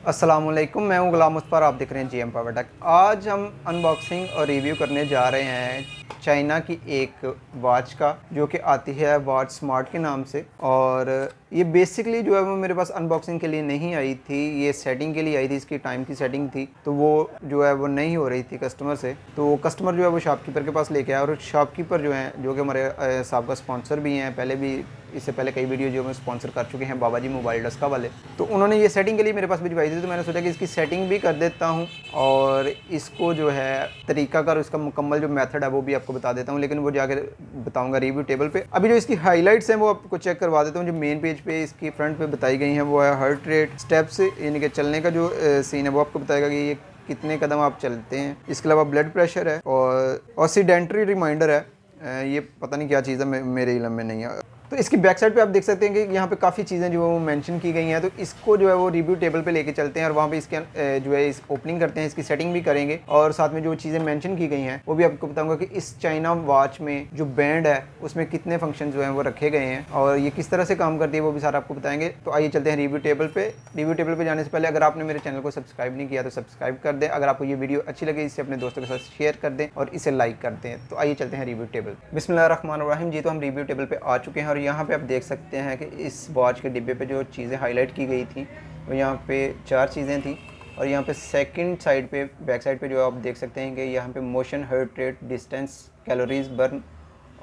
अस्सलामुअलैकुम, मैं हूं गुलाम मुस्तफ़ा, आप देख रहे हैं जीएम पावर टेक। आज हम अनबॉक्सिंग और रिव्यू करने जा रहे हैं चाइना की एक वॉच का, जो कि आती है वॉच स्मार्ट के नाम से। और ये बेसिकली जो है वो मेरे पास अनबॉक्सिंग के लिए नहीं आई थी, ये सेटिंग के लिए आई थी। इसकी टाइम की सेटिंग थी, तो वो जो है वो नहीं हो रही थी कस्टमर से। तो कस्टमर जो है वो शॉपकीपर के पास लेके आया, और शॉपकीपर जो है, जो कि हमारे साहब का स्पॉन्सर भी हैं, पहले भी इससे पहले कई वीडियो जो मैं स्पॉन्सर कर चुके हैं, बाबा जी मोबाइल डस्का वाले। तो उन्होंने ये सेटिंग के लिए मेरे पास भिजवाई थी, तो मैंने सोचा कि इसकी सेटिंग भी कर देता हूँ और इसको जो है तरीकाकार, इसका मुकम्मल जो मेथड है वो भी आपको बता देता हूँ। लेकिन वो जाकर बताऊँगा रिव्यू टेबल पे। अभी जो इसकी हाईलाइट्स हैं वो आपको चेक करवा देता हूँ। जो मेन पेज पे इसकी फ्रंट पे बताई गई हैं वो है हार्ट रेट, स्टेप्स, यानी कि चलने का जो सीन है वो आपको बताएगा कि ये कितने कदम आप चलते हैं। इसके अलावा ब्लड प्रेशर है और ऑक्सीडेंटरी रिमाइंडर है। ये पता नहीं क्या चीज़ है, मेरे इलम में नहीं है। तो इसकी बैक साइड पे आप देख सकते हैं कि यहाँ पे काफ़ी चीज़ें जो है वो मेंशन की गई हैं। तो इसको जो है वो रिव्यू टेबल पे लेके चलते हैं और वहाँ पे इसके जो है इस ओपनिंग करते हैं, इसकी सेटिंग भी करेंगे और साथ में जो चीज़ें मेंशन की गई हैं वो भी आपको बताऊंगा कि इस चाइना वॉच में जो बैंड है उसमें कितने फंक्शन जो हैं वो रखे गए हैं और ये किस तरह से काम करती है वो भी सारा आपको बताएंगे। तो आइए चलते हैं रिव्यू टेबल पे। रिव्यू टेबल पे जाने से पहले अगर आपने मेरे चैनल को सब्सक्राइब नहीं किया तो सब्सक्राइब कर दें। अगर आपको ये वीडियो अच्छी लगे इसे अपने दोस्तों के साथ शेयर कर दें और इसे लाइक कर दें। तो आइए चलते हैं रिव्यू टेबल। बिस्मिल्लाहिर्रहमानिर्रहीम जी। तो हम रिव्यू टेबल पे आ चुके हैं और यहाँ पे आप देख सकते हैं कि इस वॉच के डिब्बे पे जो चीज़ें हाईलाइट की गई थी वो यहाँ पे 4 चीज़ें थी। और यहाँ पे सेकंड साइड पे, बैक साइड पे जो आप देख सकते हैं कि यहाँ पे motion, heart rate, distance, calories burn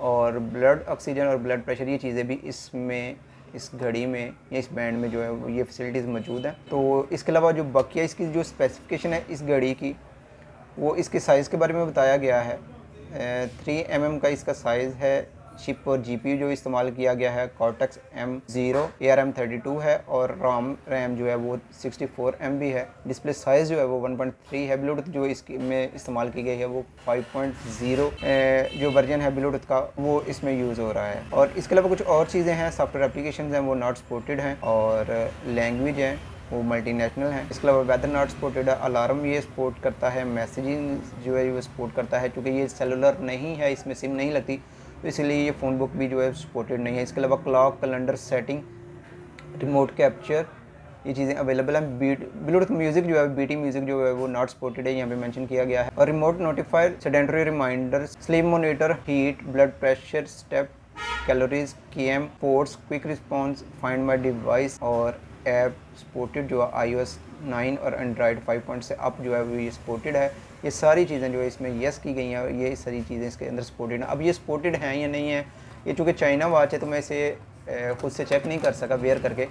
और ब्लड ऑक्सीजन और ब्लड प्रेशर, ये चीज़ें भी इसमें, इस घड़ी में या इस बैंड में जो है ये फैसिलिटीज़ मौजूद हैं। तो इसके अलावा जो बकिया इसकी जो स्पेसिफिकेशन है इस घड़ी की, वो इसके साइज़ के बारे में बताया गया है। 3 mm का इसका साइज़ है। चिप और जीपीयू जो इस्तेमाल किया गया है कॉर्टेक्स M0 ARM32 है और रैम जो है वो 64 MB है। डिस्प्ले साइज़ जो है वो 1.3 है। ब्लूटूथ जो इसकी में इस्तेमाल की गई है वो 5.0 जो वर्जन है ब्लूटूथ का वो इसमें यूज़ हो रहा है। और इसके अलावा कुछ और चीज़ें हैं, सॉफ्टवेयर एप्लीकेशन हैं वो नॉट सपोर्टेड हैं और लैंग्वेज है वो मल्टीनेशनल है। इसके अलावा वेदर नॉट सपोर्टेड है। अलार्म ये सपोर्ट करता है। मैसेजिंग जो है वो सपोर्ट करता है, क्योंकि ये सेलुलर नहीं है, इसमें सिम नहीं लगती, तो इसलिए ये फ़ोन बुक भी जो है सपोर्टेड नहीं है। इसके अलावा clock, calendar setting, remote capture, ये चीज़ें अवेलेबल हैं। ब्लूटूथ म्यूज़िक जो है, बीटी म्यूज़िक जो है वो नॉट सपोर्टेड है, यहाँ पे मेंशन किया गया है। और remote notifier, sedentary reminder, sleep monitor, heat, blood pressure, step, calories, KM, ports, quick response, find my device और ऐप सपोर्टेड जो है iOS 9 और एंड्रॉयड 5 से अप जो है वो ये सपोर्टेड है। ये सारी चीज़ें जो है इसमें येस की गई हैं, ये सारी चीज़ें इसके अंदर सपोर्टेड हैं। अब ये सपोर्टेड हैं या नहीं है, ये चूँकि चाइना वॉच है तो मैं इसे खुद से चेक नहीं कर सका वेयर करके।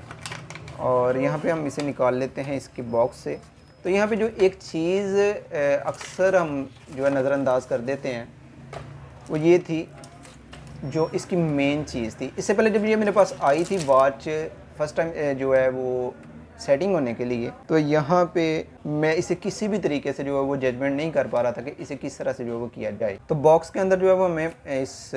और यहाँ पे हम इसे निकाल लेते हैं इसके बॉक्स से। तो यहाँ पे जो एक चीज़ अक्सर हम जो है नज़रअंदाज कर देते हैं वो ये थी, जो इसकी मेन चीज़ थी। इससे पहले जब ये मेरे पास आई थी वॉच फर्स्ट टाइम जो है वो सेटिंग होने के लिए, तो यहाँ पे मैं इसे किसी भी तरीके से जो है वो जजमेंट नहीं कर पा रहा था कि इसे किस तरह से जो है वो किया जाए। तो बॉक्स के अंदर जो है वो हमें इस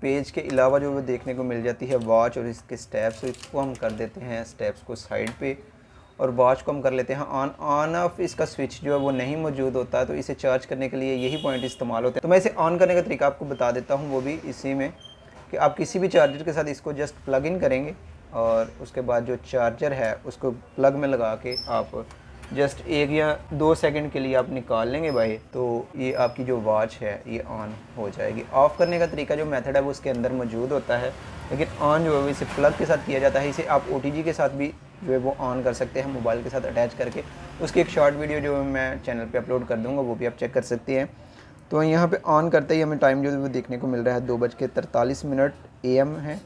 पेज के अलावा जो है वो देखने को मिल जाती है वॉच और इसके स्टेप्स। तो इसको हम कर देते हैं स्टेप्स को साइड पे और वॉच को हम कर लेते हैं ऑन ऑफ। इसका स्विच जो है वो नहीं मौजूद होता है, तो इसे चार्ज करने के लिए यही पॉइंट इस्तेमाल होते हैं। तो मैं इसे ऑन करने का तरीका आपको बता देता हूँ, वो भी इसी में, कि आप किसी भी चार्जर के साथ इसको जस्ट प्लग इन करेंगे और उसके बाद जो चार्जर है उसको प्लग में लगा के आप जस्ट 1 या 2 सेकंड के लिए आप निकाल लेंगे भाई, तो ये आपकी जो वॉच है ये ऑन हो जाएगी। ऑफ़ करने का तरीका जो मेथड है वो उसके अंदर मौजूद होता है, लेकिन ऑन जो है वो इसे प्लग के साथ किया जाता है। इसे आप OTG के साथ भी जो है वो ऑन कर सकते हैं, मोबाइल के साथ अटैच करके। उसकी एक शॉर्ट वीडियो जो मैं चैनल पर अपलोड कर दूँगा, वो भी आप चेक कर सकते हैं। तो यहाँ पे ऑन करते ही हमें टाइम जो है वो देखने को मिल रहा है 2:43 AM है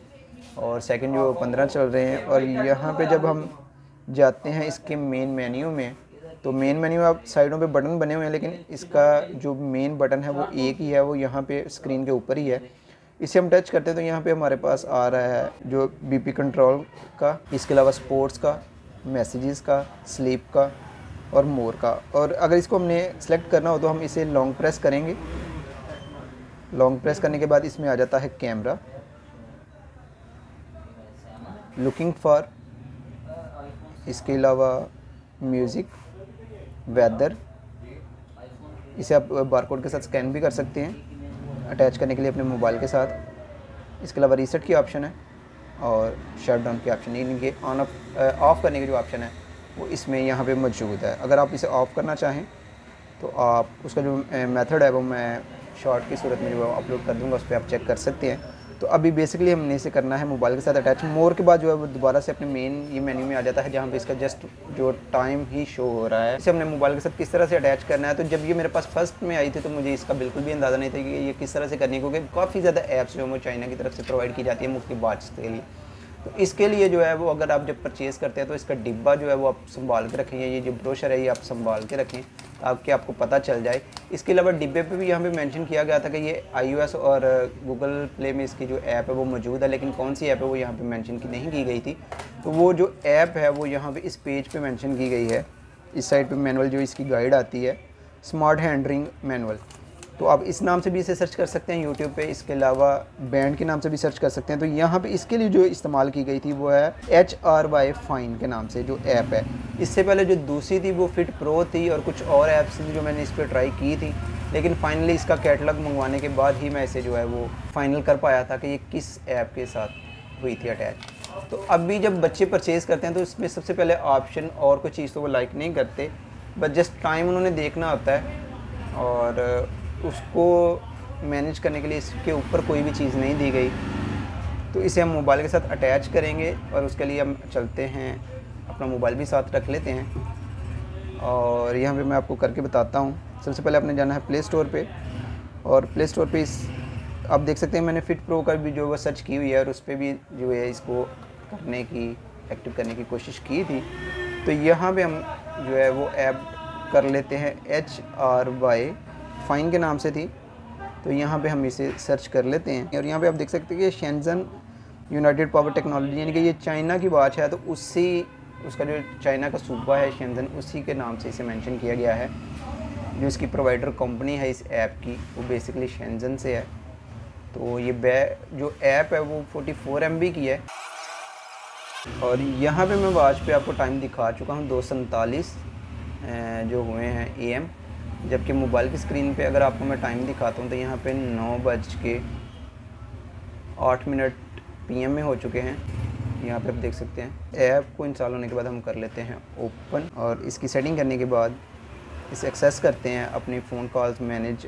और सेकंड जो 15 चल रहे हैं। और यहाँ पे जब हम जाते हैं इसके मेन मेन्यू में, तो मेन मेन्यू आप साइडों पे बटन बने हुए हैं, लेकिन इसका जो मेन बटन है वो एक ही है, वो यहाँ पे स्क्रीन के ऊपर ही है। इसे हम टच करते हैं तो यहाँ पे हमारे पास आ रहा है जो BP कंट्रोल का, इसके अलावा स्पोर्ट्स का, मैसेजेस का, स्लीप का और मोर का। और अगर इसको हमने सेलेक्ट करना हो तो हम इसे लॉन्ग प्रेस करेंगे। लॉन्ग प्रेस करने के बाद इसमें आ जाता है कैमरा, लुकिंग फॉर, इसके अलावा म्यूज़िक, वेदर। इसे आप बारकोड के साथ स्कैन भी कर सकते हैं अटैच करने के लिए अपने मोबाइल के साथ। इसके अलावा रीसेट की ऑप्शन है और शट डाउन की ऑप्शन, यानी कि ऑन ऑफ करने की जो ऑप्शन है वो इसमें यहाँ पे मौजूद है। अगर आप इसे ऑफ़ करना चाहें तो आप उसका जो मेथड है वो मैं शॉर्ट की सूरत में जो अपलोड कर दूँगा, उस पर आप चेक कर सकते हैं। तो अभी बेसिकली हमने इसे करना है मोबाइल के साथ अटैच। मोर के बाद जो है वो दोबारा से अपने मेन ये मेन्यू में आ जाता है, जहाँ पे इसका जस्ट जो टाइम ही शो हो रहा है। इसे हमने मोबाइल के साथ किस तरह से अटैच करना है। तो जब ये मेरे पास फर्स्ट में आई थी तो मुझे इसका बिल्कुल भी अंदाज़ा नहीं था कि ये किस तरह से करनी है, क्योंकि काफ़ी ज़्यादा ऐप्स जो है वो चाइना की तरफ से प्रोवाइड की जाती है मुख्तलिफ वॉच के लिए। तो इसके लिए जो है वो अगर आप जब परचेज़ करते हैं तो इसका डिब्बा जो है वो आप संभाल के रखें, ये जो ब्रोशर है ये आप संभाल के रखें ताकि आपको पता चल जाए। इसके अलावा डिब्बे पे भी यहाँ पे मेंशन किया गया था कि ये iOS और गूगल प्ले में इसकी जो ऐप है वो मौजूद है, लेकिन कौन सी ऐप है वो यहाँ पे मेंशन की नहीं की गई थी। तो वो जो ऐप है वो यहाँ पे इस पेज पे मेंशन की गई है। इस साइड पे मैनुअल जो इसकी गाइड आती है, स्मार्ट हैंडलिंग मैनुअल, तो आप इस नाम से भी इसे सर्च कर सकते हैं यूट्यूब पे। इसके अलावा बैंड के नाम से भी सर्च कर सकते हैं। तो यहाँ पे इसके लिए जो इस्तेमाल की गई थी वो है HRY फाइन के नाम से जो ऐप है। इससे पहले जो दूसरी थी वो फिट प्रो थी और कुछ और ऐप्स थी जो मैंने इस पर ट्राई की थी, लेकिन फाइनली इसका कैटलॉग मंगवाने के बाद ही मैं इसे जो है वो फाइनल कर पाया था कि ये किस ऐप के साथ हुई थी अटैच। तो अभी जब बच्चे परचेज़ करते हैं तो इसमें सबसे पहले ऑप्शन और कोई चीज़ तो वो लाइक नहीं करते, बस जस्ट टाइम उन्होंने देखना होता है और उसको मैनेज करने के लिए इसके ऊपर कोई भी चीज़ नहीं दी गई। तो इसे हम मोबाइल के साथ अटैच करेंगे और उसके लिए हम चलते हैं, अपना मोबाइल भी साथ रख लेते हैं और यहाँ पे मैं आपको करके बताता हूँ। सबसे पहले आपने जाना है प्ले स्टोर पे और प्ले स्टोर पे आप देख सकते हैं मैंने फिट प्रो का भी जो है सर्च की हुई है और उस पर भी जो है इसको करने की एक्टिव करने की कोशिश की थी। तो यहाँ पे हम जो है वो ऐप कर लेते हैं HRY फाइन के नाम से थी। तो यहाँ पे हम इसे सर्च कर लेते हैं और यहाँ पे आप देख सकते हैं कि शेंजन यूनाइटेड पावर टेक्नोलॉजी, यानी कि ये चाइना की वॉच है। तो उसका जो चाइना का सूबा है शेंजन, उसी के नाम से इसे मेंशन किया गया है। जो इसकी प्रोवाइडर कंपनी है इस ऐप की वो बेसिकली शेंजन से है। तो ये जो ऐप है वो 44 MB की है और यहाँ पे मैं वॉच पे आपको टाइम दिखा चुका हूँ 2:47 जो हुए हैं AM, जबकि मोबाइल की स्क्रीन पे अगर आपको मैं टाइम दिखाता हूँ तो यहाँ पे 9:08 PM में हो चुके हैं। यहाँ पे आप देख सकते हैं। ऐप को इंस्टॉल होने के बाद हम कर लेते हैं ओपन और इसकी सेटिंग करने के बाद इसे एक्सेस करते हैं। अपनी फ़ोन कॉल्स मैनेज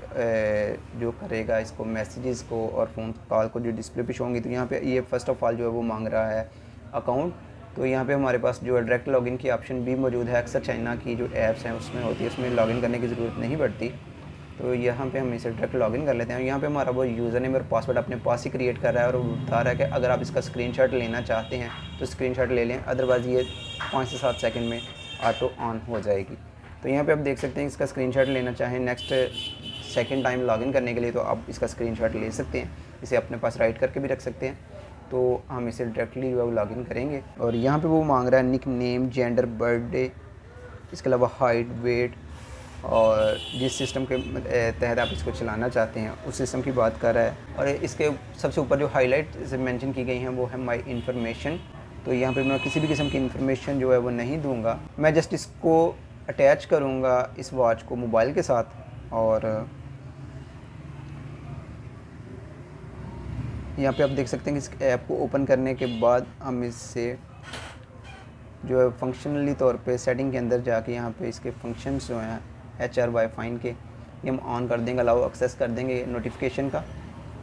जो करेगा इसको, मैसेजेस को और फ़ोन कॉल को जो डिस्प्ले पे शो होंगी। तो यहाँ पे ये फ़र्स्ट ऑफ़ ऑल जो है वो मांग रहा है अकाउंट। तो यहाँ पे हमारे पास जो है डायरेक्ट लॉगिन की ऑप्शन भी मौजूद है। अक्सर चाइना की जो ऐप्स हैं उसमें होती है, उसमें लॉगिन करने की ज़रूरत नहीं पड़ती। तो यहाँ पे हम इसे डायरेक्ट लॉगिन कर लेते हैं। यहाँ पे हमारा वो यूज़र नेम और पासवर्ड अपने पास ही क्रिएट कर रहा है और बता रहा है कि अगर आप इसका स्क्रीनशॉट लेना चाहते हैं तो स्क्रीनशॉट ले लें, अदरवाइज़ ये 5 से 7 सेकंड में ऑटो ऑन हो जाएगी। तो यहाँ पे आप देख सकते हैं इसका स्क्रीनशॉट लेना चाहें नेक्स्ट सेकंड टाइम लॉगिन करने के लिए तो आप इसका स्क्रीनशॉट ले सकते हैं। इसे अपने पास राइट करके भी रख सकते हैं। तो हम इसे डायरेक्टली जो है लॉगिन करेंगे और यहाँ पे वो मांग रहा है निक नेम, जेंडर, बर्थडे, इसके अलावा हाइट, वेट और जिस सिस्टम के तहत आप इसको चलाना चाहते हैं उस सिस्टम की बात कर रहा है। और इसके सबसे ऊपर जो हाईलाइट से मेंशन की गई हैं वो है माय इन्फॉर्मेशन। तो यहाँ पे मैं किसी भी किस्म की इन्फॉर्मेशन जो है वो नहीं दूंगा, मैं जस्ट इसको अटैच करूँगा इस वॉच को मोबाइल के साथ। और यहाँ पे आप देख सकते हैं कि इस ऐप को ओपन करने के बाद हम इससे जो है फंक्शनली तौर पे सेटिंग के अंदर जाके यहाँ पे इसके फंक्शंस जो हैं HRY फाइन के ये हम ऑन कर देंगे, अलाउ एक्सेस कर देंगे नोटिफिकेशन का।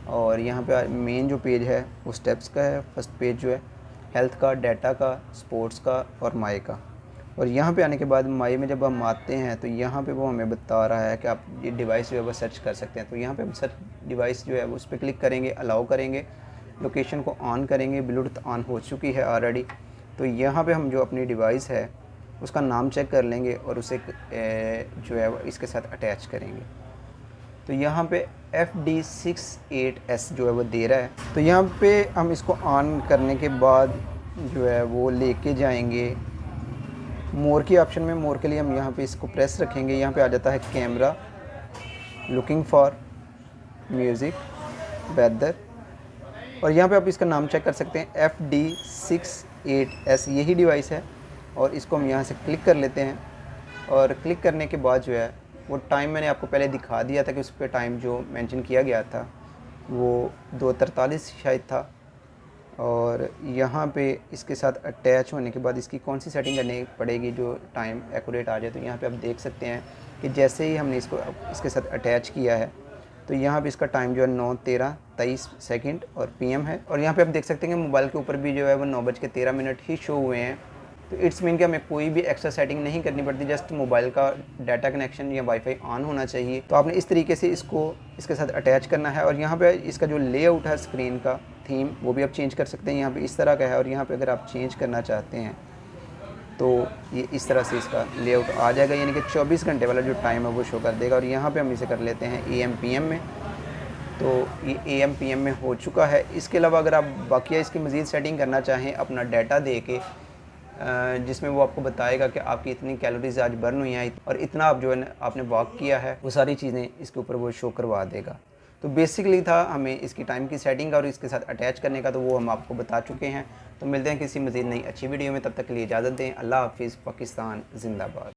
और यहाँ पे मेन जो पेज है वो स्टेप्स का है। फर्स्ट पेज जो है हेल्थ का, डाटा का, स्पोर्ट्स का और माई का। और यहाँ पे आने के बाद माई में जब हम आते हैं तो यहाँ पे वो हमें बता रहा है कि आप ये डिवाइस जो है वो सर्च कर सकते हैं। तो यहाँ पे हम सर्च डिवाइस जो है उस पर क्लिक करेंगे, अलाउ करेंगे, लोकेशन को ऑन करेंगे। ब्लूटूथ ऑन हो चुकी है ऑलरेडी। तो यहाँ पे हम जो अपनी डिवाइस है उसका नाम चेक कर लेंगे और उसे जो है वो इसके साथ अटैच करेंगे। तो यहाँ पे FD68S जो है वो दे रहा है। तो यहाँ पे हम इसको ऑन करने के बाद जो है वो लेके जाएंगे मोर की ऑप्शन में। मोर के लिए हम यहाँ पे इसको प्रेस रखेंगे। यहाँ पे आ जाता है camera, looking for, music, weather और यहाँ पे आप इसका नाम चेक कर सकते हैं FD68S यही डिवाइस है। और इसको हम यहाँ से क्लिक कर लेते हैं और क्लिक करने के बाद जो है वो टाइम मैंने आपको पहले दिखा दिया था कि उस पर टाइम जो मेंशन किया गया था वो 2:43 शायद था। और यहाँ पे इसके साथ अटैच होने के बाद इसकी कौन सी सेटिंग करनी पड़ेगी जो टाइम एक्यूरेट आ जाए। तो यहाँ पे आप देख सकते हैं कि जैसे ही हमने इसको इसके साथ अटैच किया है तो यहाँ पे इसका टाइम जो है 9:13:23 और पीएम है। और यहाँ पे आप देख सकते हैं कि मोबाइल के ऊपर भी जो है वो 9:13 ही शो हुए हैं। तो इट्स मीन कि हमें कोई भी एक्स्ट्रा सेटिंग नहीं करनी पड़ती, जस्ट मोबाइल का डाटा कनेक्शन या वाईफाई ऑन होना चाहिए। तो आपने इस तरीके से इसको इसके साथ अटैच करना है। और यहाँ पे इसका जो लेआउट है स्क्रीन का थीम वो भी आप चेंज कर सकते हैं। यहाँ पे इस तरह का है और यहाँ पे अगर आप चेंज करना चाहते हैं तो ये इस तरह से इसका लेआउट आ जाएगा, यानी कि 24 घंटे वाला जो टाइम है वो शो कर देगा। और यहाँ पे हम इसे कर लेते हैं AM PM में। तो ये AM PM में हो चुका है। इसके अलावा अगर आप बाकिया इसकी मज़ीद सेटिंग करना चाहें अपना डाटा दे के, जिसमें वो आपको बताएगा कि आपकी इतनी कैलोरीज आज बर्न हुई हैं और इतना आप जो है आपने वॉक किया है, वो सारी चीज़ें इसके ऊपर वो शो करवा देगा। तो बेसिकली था हमें इसकी टाइम की सेटिंग और इसके साथ अटैच करने का, तो वो हम आपको बता चुके हैं। तो मिलते हैं किसी मज़ीद नई अच्छी वीडियो में, तब तक के लिए इजाज़त दें। अल्लाह हाफिज़। पाकिस्तान जिंदाबाद।